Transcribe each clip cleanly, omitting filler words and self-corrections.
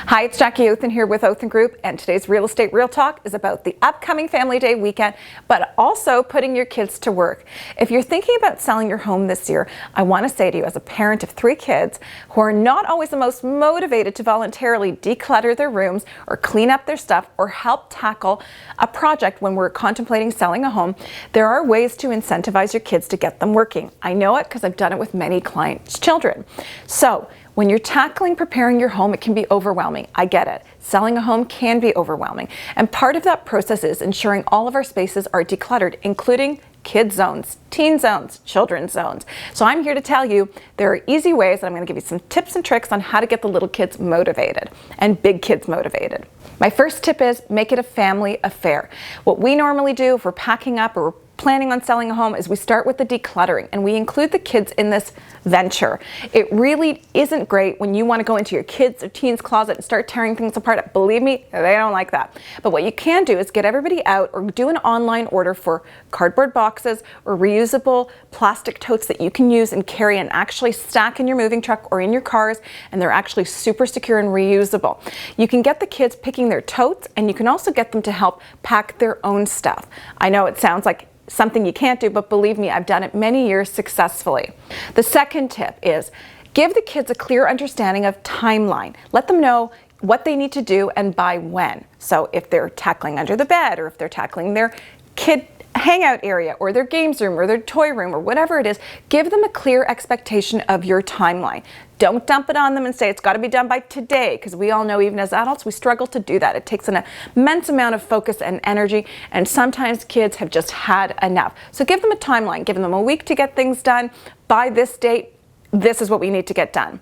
Hi, it's Jacquie Othen here with Othen Group, and today's Real Estate Real Talk is about the upcoming Family Day weekend, but also putting your kids to work. If you're thinking about selling your home this year, I want to say to you, as a parent of 3 kids who are not always the most motivated to voluntarily declutter their rooms or clean up their stuff or help tackle a project when we're contemplating selling a home, there are ways to incentivize your kids to get them working. I know it because I've done it with many clients' children. So when you're tackling preparing your home, it can be overwhelming. I get it. Selling a home can be overwhelming. And part of that process is ensuring all of our spaces are decluttered, including kid zones, teen zones, children's zones. So I'm here to tell you there are easy ways, and I'm going to give you some tips and tricks on how to get the little kids motivated and big kids motivated. My first tip is make it a family affair. What we normally do if we're packing up or we're planning on selling a home is we start with the decluttering, and we include the kids in this venture. It really isn't great when you want to go into your kids or teens closet and start tearing things apart. Believe me, they don't like that. But what you can do is get everybody out or do an online order for cardboard boxes or reusable plastic totes that you can use and carry and actually stack in your moving truck or in your cars, and they're actually super secure and reusable. You can get the kids picking their totes, and you can also get them to help pack their own stuff. I know it sounds like something you can't do, but believe me, I've done it many years successfully. The second tip is give the kids a clear understanding of timeline. Let them know what they need to do and by when. So if they're tackling under the bed, or if they're tackling their kid hangout area or their games room or their toy room or whatever it is, give them a clear expectation of your timeline. Don't dump it on them and say it's got to be done by today, because we all know even as adults we struggle to do that. It takes an immense amount of focus and energy, and sometimes kids have just had enough. So give them a timeline, give them a week to get things done. By this date, this is what we need to get done.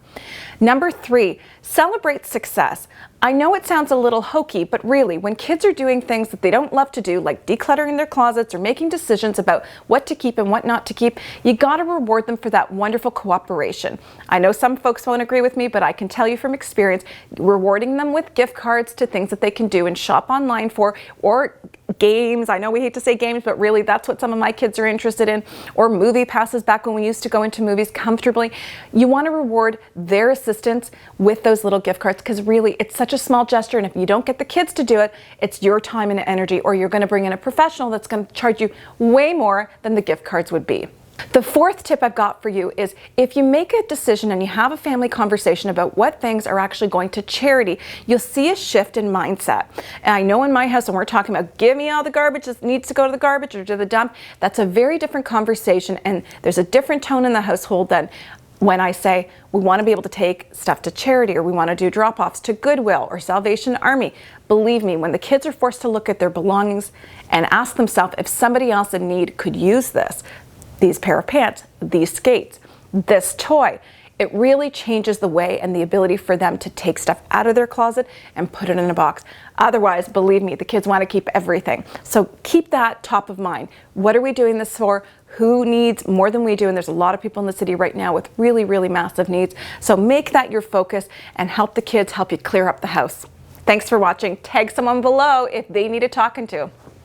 Number 3, celebrate success. I know it sounds a little hokey, but really, when kids are doing things that they don't love to do, like decluttering their closets or making decisions about what to keep and what not to keep, you gotta reward them for that wonderful cooperation. I know some folks won't agree with me, but I can tell you from experience, rewarding them with gift cards to things that they can do and shop online for, or games. I know we hate to say games, but really that's what some of my kids are interested in, or movie passes back when we used to go into movies comfortably. You want to reward their assistance with those little gift cards, because really it's such a small gesture, and if you don't get the kids to do it, it's your time and energy, or you're going to bring in a professional that's going to charge you way more than the gift cards would be. The fourth tip I've got for you is if you make a decision and you have a family conversation about what things are actually going to charity, you'll see a shift in mindset. And I know in my house when we're talking about give me all the garbage that needs to go to the garbage or to the dump, that's a very different conversation, and there's a different tone in the household than when I say we want to be able to take stuff to charity, or we want to do drop-offs to Goodwill or Salvation Army. Believe me, when the kids are forced to look at their belongings and ask themselves if somebody else in need could use this, these pair of pants, these skates, this toy, it really changes the way and the ability for them to take stuff out of their closet and put it in a box. Otherwise, believe me, the kids want to keep everything. So keep that top of mind. What are we doing this for? Who needs more than we do? And there's a lot of people in the city right now with really, really massive needs. So make that your focus and help the kids help you clear up the house. Thanks for watching. Tag someone below if they need a talking to.